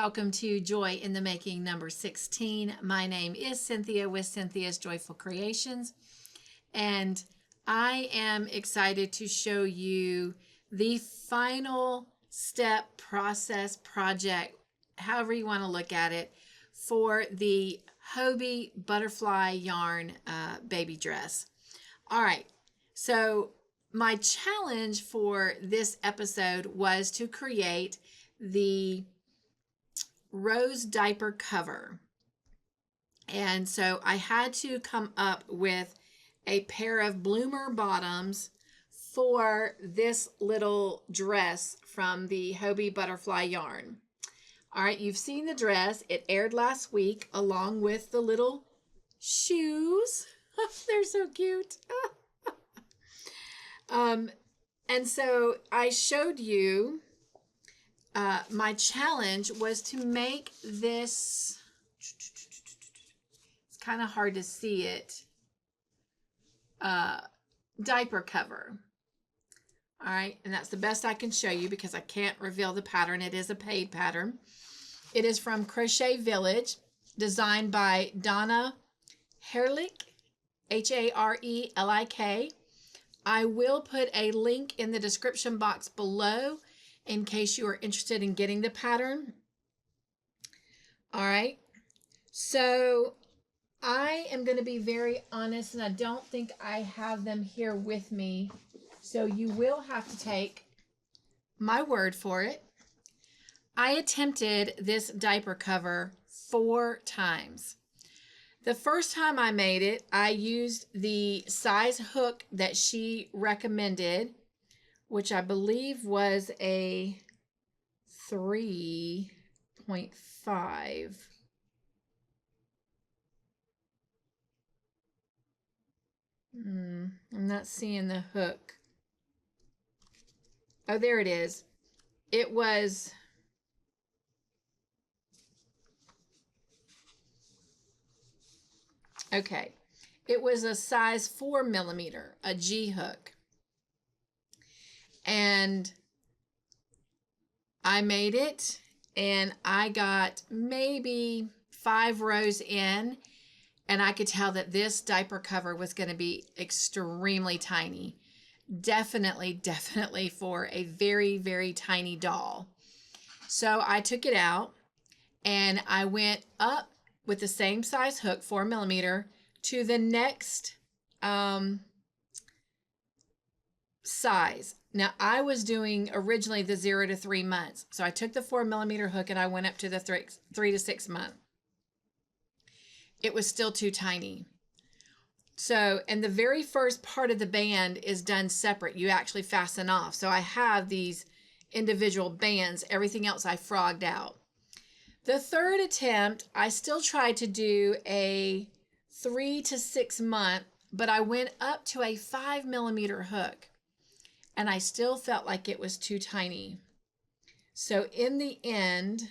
welcome to Joy in the Making number 16. My name is Cynthia with Cynthia's Joyful Creations, and I am excited to show you the final step, process, project, however you want to look at it, for the Hobie butterfly yarn baby dress. All right, so my challenge for this episode was to create the rose diaper cover. And so I had to come up with a pair of bloomer bottoms for this little dress from the Hobie butterfly yarn. All right, you've seen the dress. It aired last week along with the little shoes. They're so cute. And so I showed you my challenge was to make this, it's kind of hard to see it, diaper cover. All right, and that's the best I can show you because I can't reveal the pattern. It is a paid pattern. It is from Crochet Village, designed by Donna Herlick, H-A-R-E-L-I-K. I will put a link in the description box below in case you are interested in getting the pattern. All right, so I am going to be very honest, and I don't think I have them here with me, so you will have to take my word for it. I attempted this diaper cover 4 times. The first time I made it, I used the size hook that she recommended, which I believe was a 3.5. I'm not seeing the hook. Oh, there it is. It was okay. It was a size 4mm, a G hook. And I made it, and I got maybe 5 rows in, and I could tell that this diaper cover was going to be extremely tiny. Definitely for a very, very tiny doll. So I took it out, and I went up with the same size hook, 4mm, to the next size. Now, I was doing originally the 0 to 3 months. So I took the 4mm hook and I went up to the 3 to 6 month. It was still too tiny. So, and the very first part of the band is done separate. You actually fasten off. So I have these individual bands. Everything else I frogged out. The third attempt, I still tried to do a 3 to 6 month, but I went up to a 5mm hook. And I still felt like it was too tiny. So in the end,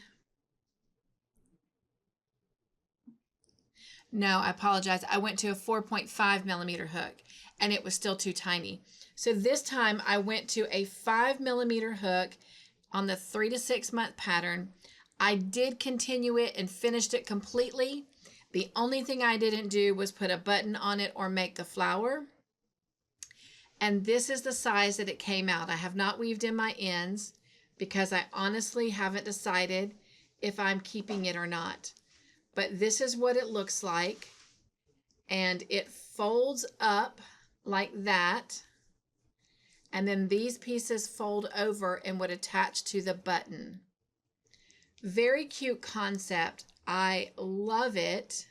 no, I apologize. I went to a 4.5mm hook, and it was still too tiny. So this time I went to a 5mm hook on the 3 to 6 month pattern. I did continue it and finished it completely. The only thing I didn't do was put a button on it or make the flower. And this is the size that it came out. I have not weaved in my ends because I honestly haven't decided if I'm keeping it or not. But this is what it looks like. And it folds up like that. And then these pieces fold over and would attach to the button. Very cute concept. I love it.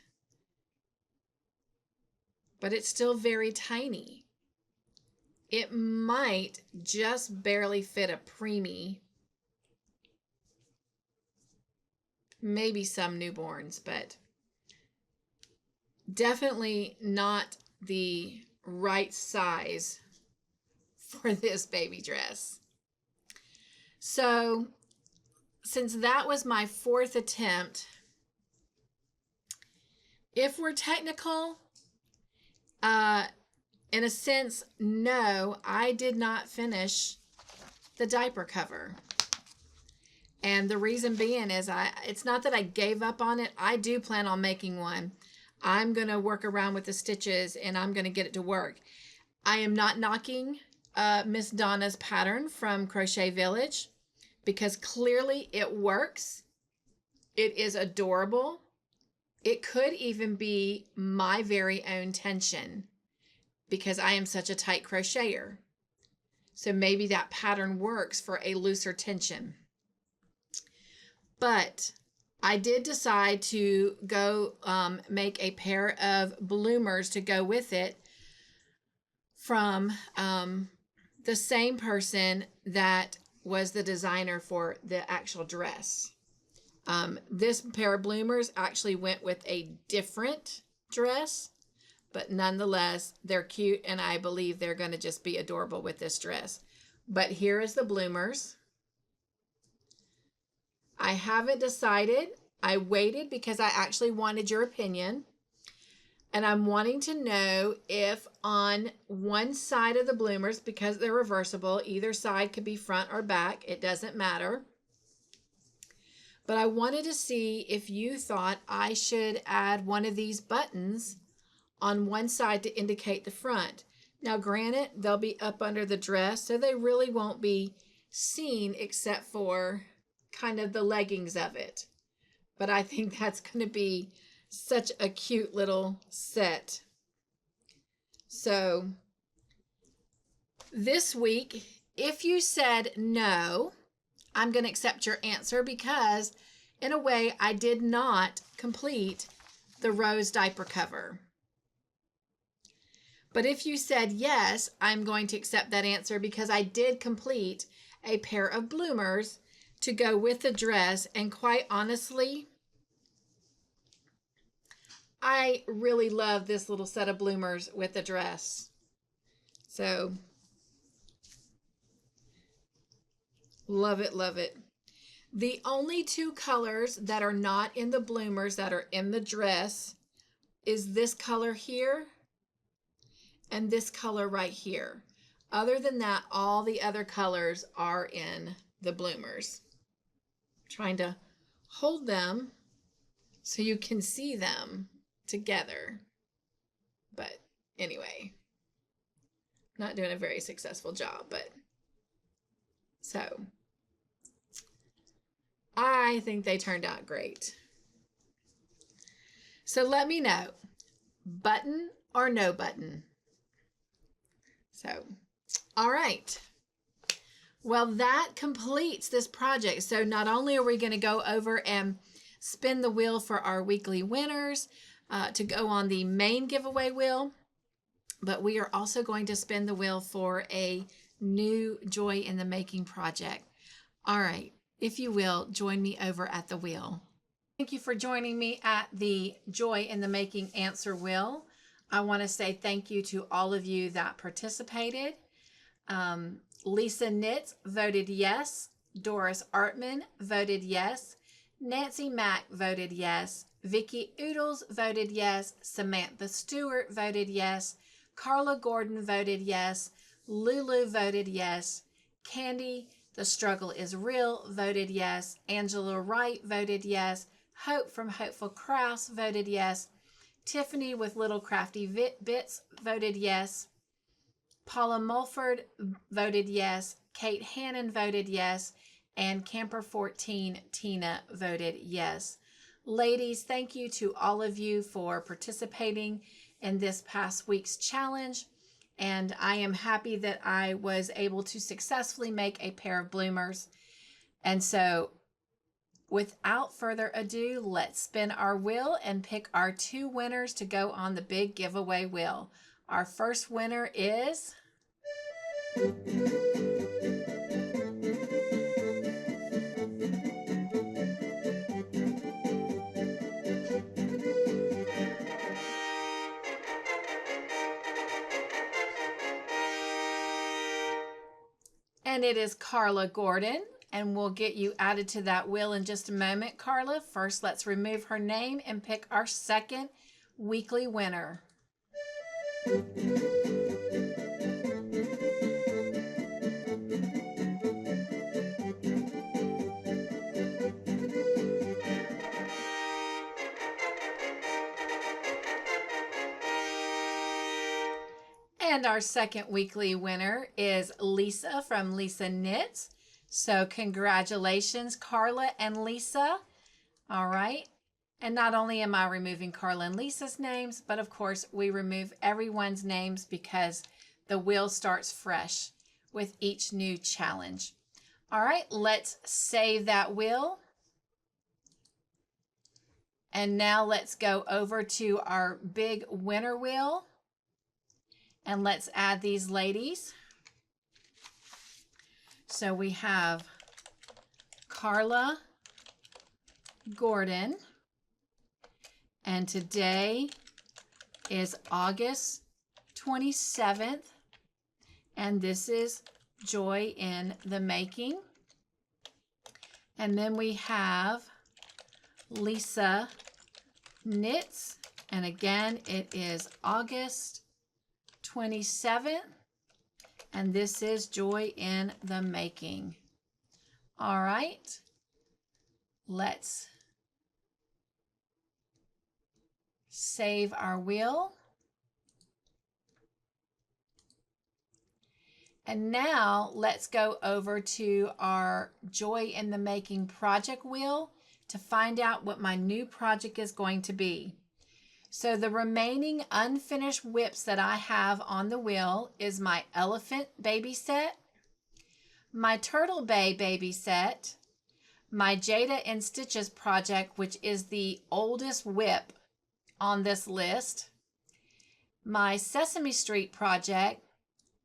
But it's still very tiny. It might just barely fit a preemie. Maybe some newborns, but definitely not the right size for this baby dress. So, since that was my 4th attempt, if we're technical, in a sense, no, I did not finish the diaper cover. And the reason being is it's not that I gave up on it. I do plan on making one. I'm going to work around with the stitches and I'm going to get it to work. I am not knocking Miss Donna's pattern from Crochet Village because clearly it works. It is adorable. It could even be my very own tension because I am such a tight crocheter. So maybe that pattern works for a looser tension. But I did decide to go make a pair of bloomers to go with it from the same person that was the designer for the actual dress. This pair of bloomers actually went with a different dress, but nonetheless, they're cute, and I believe they're going to just be adorable with this dress. But here is the bloomers. I haven't decided. I waited because I actually wanted your opinion. And I'm wanting to know if on one side of the bloomers, because they're reversible, either side could be front or back. It doesn't matter. But I wanted to see if you thought I should add one of these buttons on one side to indicate the front. Now, granted, they'll be up under the dress, so they really won't be seen except for kind of the leggings of it. But I think that's going to be such a cute little set. So this week, if you said no, I'm going to accept your answer because in a way I did not complete the rose diaper cover. But if you said yes, I'm going to accept that answer because I did complete a pair of bloomers to go with the dress, and quite honestly, I really love this little set of bloomers with the dress. So, love it, love it. The only two colors that are not in the bloomers that are in the dress is this color here and this color right here. Other than that, all the other colors are in the bloomers. Trying to hold them so you can see them together. But anyway, not doing a very successful job, but so I think they turned out great. So let me know, button or no button. So, all right. Well, that completes this project. So not only are we going to go over and spin the wheel for our weekly winners to go on the main giveaway wheel, but we are also going to spin the wheel for a new Joy in the Making project. All right, if you will, join me over at the wheel. Thank you for joining me at the Joy in the Making answer wheel. I want to say thank you to all of you that participated. Lisa Knits voted yes. Doris Artman voted yes. Nancy Mack voted yes. Vicki Oodles voted yes. Samantha Stewart voted yes. Carla Gordon voted yes. Lulu voted yes. Candy, The Struggle is Real, voted yes. Angela Wright voted yes. Hope from Hopeful Crafts voted yes. Tiffany with Little Crafty Bits voted yes. Paula Mulford voted yes. Kate Hannon voted yes. And Camper14 Tina voted yes. Ladies, thank you to all of you for participating in this past week's challenge. And I am happy that I was able to successfully make a pair of bloomers. And so without further ado, let's spin our wheel and pick our two winners to go on the big giveaway wheel. Our first winner is and it is Carla Gordon, and we'll get you added to that wheel in just a moment. Carla, first let's remove her name and pick our second weekly winner. And our second weekly winner is Lisa from Lisa Knits. So congratulations, Carla and Lisa. All right. And not only am I removing Carla and Lisa's names, but of course we remove everyone's names because the wheel starts fresh with each new challenge. All right, let's save that wheel. And now let's go over to our big winner wheel. And let's add these ladies. So we have Carla Gordon. And today is August 27th. And this is Joy in the Making. And then we have Lisa Knits. And again, it is August 27th. And this is Joy in the Making. All right. Let's save our wheel. And now let's go over to our Joy in the Making project wheel to find out what my new project is going to be. So the remaining unfinished whips that I have on the wheel is my elephant baby set, my turtle bay baby set, my Jayda InStitches project, which is the oldest whip on this list, my Sesame Street project,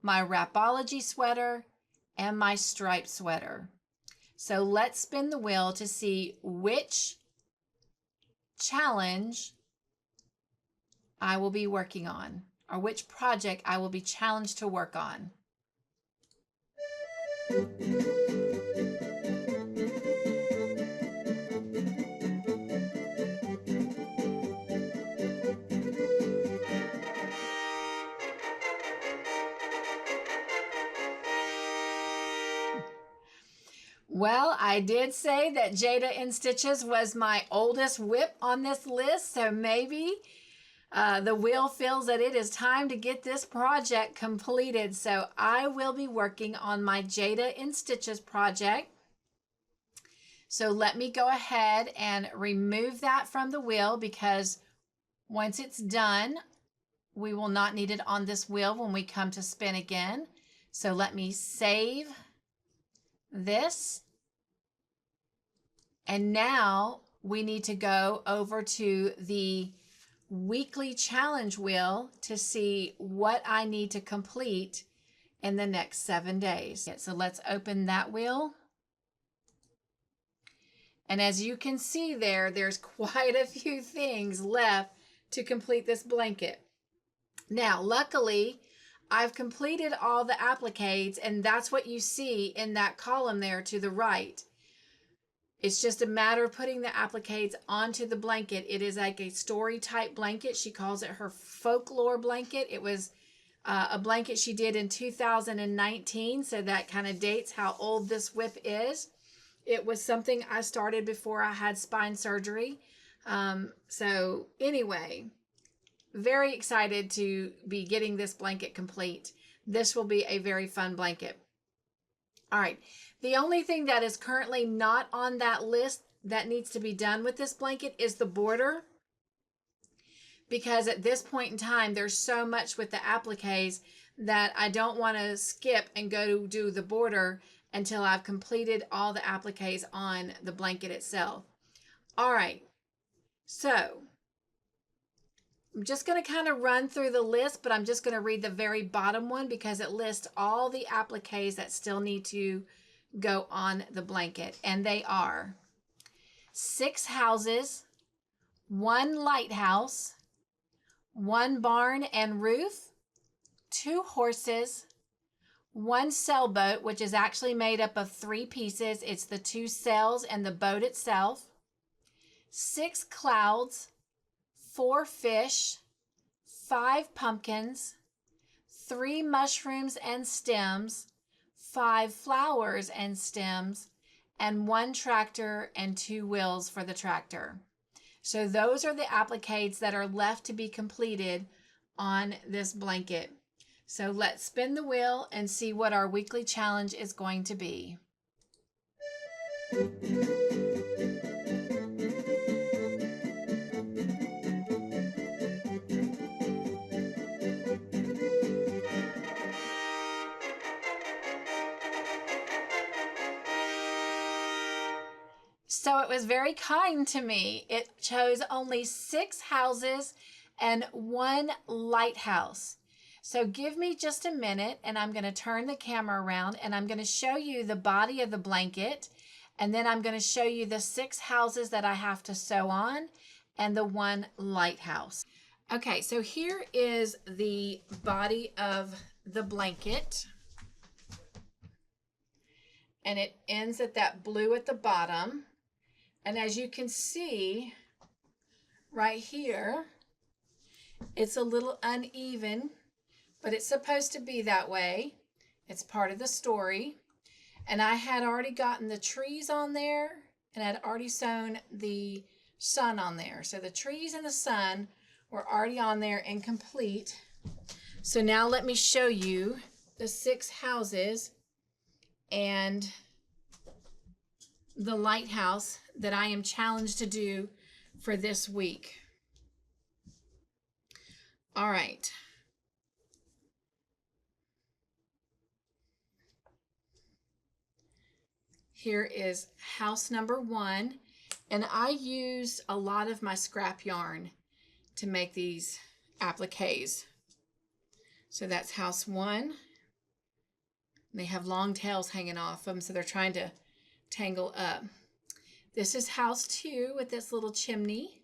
my Rapology sweater, and my striped sweater. So let's spin the wheel to see which challenge I will be working on, or which project I will be challenged to work on. Well, I did say that Jayda InStitches was my oldest whip on this list, so maybe the wheel feels that it is time to get this project completed. So I will be working on my Jayda InStitches project. So let me go ahead and remove that from the wheel, because once it's done, we will not need it on this wheel when we come to spin again. So let me save this. And now we need to go over to the weekly challenge wheel to see what I need to complete in the next 7 days. So let's open that wheel. And as you can see there, there's quite a few things left to complete this blanket. Now, luckily, I've completed all the appliques, and that's what you see in that column there to the right. It's just a matter of putting the appliques onto the blanket. It is like a story type blanket. She calls it her folklore blanket. It was a blanket she did in 2019, so that kind of dates how old this whip is. It was something I started before I had spine surgery. So anyway, very excited to be getting this blanket complete. This will be a very fun blanket. All right. The only thing that is currently not on that list that needs to be done with this blanket is the border. Because at this point in time, there's so much with the appliques that I don't want to skip and go do the border until I've completed all the appliques on the blanket itself. All right. So I'm just going to kind of run through the list, but I'm just going to read the very bottom one because it lists all the appliques that still need to go on the blanket. And they are 6 houses, 1 lighthouse, 1 barn and roof, 2 horses, 1 sailboat, which is actually made up of 3 pieces. It's the 2 sails and the boat itself, 6 clouds, 4 fish, 5 pumpkins, 3 mushrooms and stems, 5 flowers and stems, and 1 tractor and 2 wheels for the tractor. So those are the appliques that are left to be completed on this blanket. So let's spin the wheel and see what our weekly challenge is going to be. So it was very kind to me. It chose only 6 houses and 1 lighthouse. So give me just a minute and I'm going to turn the camera around and I'm going to show you the body of the blanket. And then I'm going to show you the 6 houses that I have to sew on and the 1 lighthouse. Okay, so here is the body of the blanket. And it ends at that blue at the bottom. And as you can see right here, it's a little uneven, but it's supposed to be that way. It's part of the story. And I had already gotten the trees on there and I'd already sewn the sun on there. So the trees and the sun were already on there and complete. So now let me show you the 6 houses and the lighthouse that I am challenged to do for this week. All right. Here is house number 1, and I used a lot of my scrap yarn to make these appliques. So that's house 1. They have long tails hanging off them, so they're trying to tangle up. This is house 2 with this little chimney.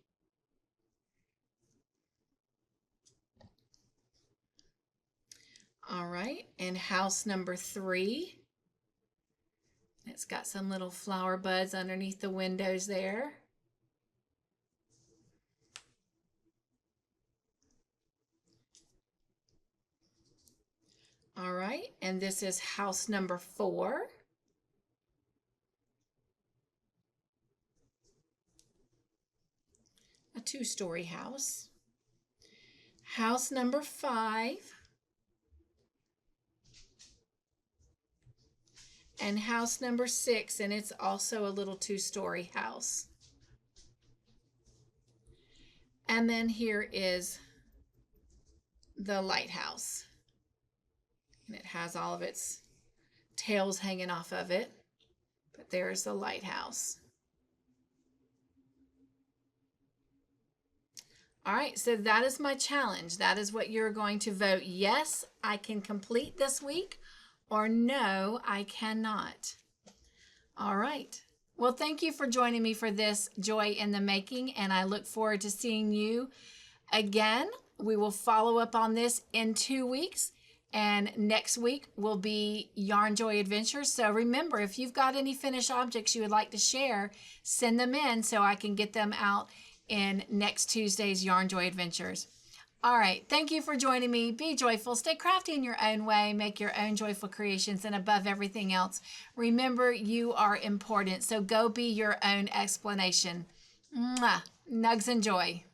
All right, and house number 3. It's got some little flower buds underneath the windows there. All right, and this is house number 4. A 2-story house. House number 5. And house number 6, and it's also a little 2-story house. And then here is the lighthouse. And it has all of its tails hanging off of it. But there's the lighthouse. All right, so that is my challenge. That is what you're going to vote. Yes, I can complete this week, or no, I cannot. All right. Well, thank you for joining me for this Joy in the Making, and I look forward to seeing you again. We will follow up on this in 2 weeks, and next week will be Yarn Joy Adventures. So remember, if you've got any finished objects you would like to share, send them in so I can get them out in next Tuesday's Yarn Joy Adventures. All right, thank you for joining me. Be joyful, stay crafty in your own way, make your own joyful creations, and above everything else, remember you are important. So go be your own explanation. Mwah. Nugs and Joy.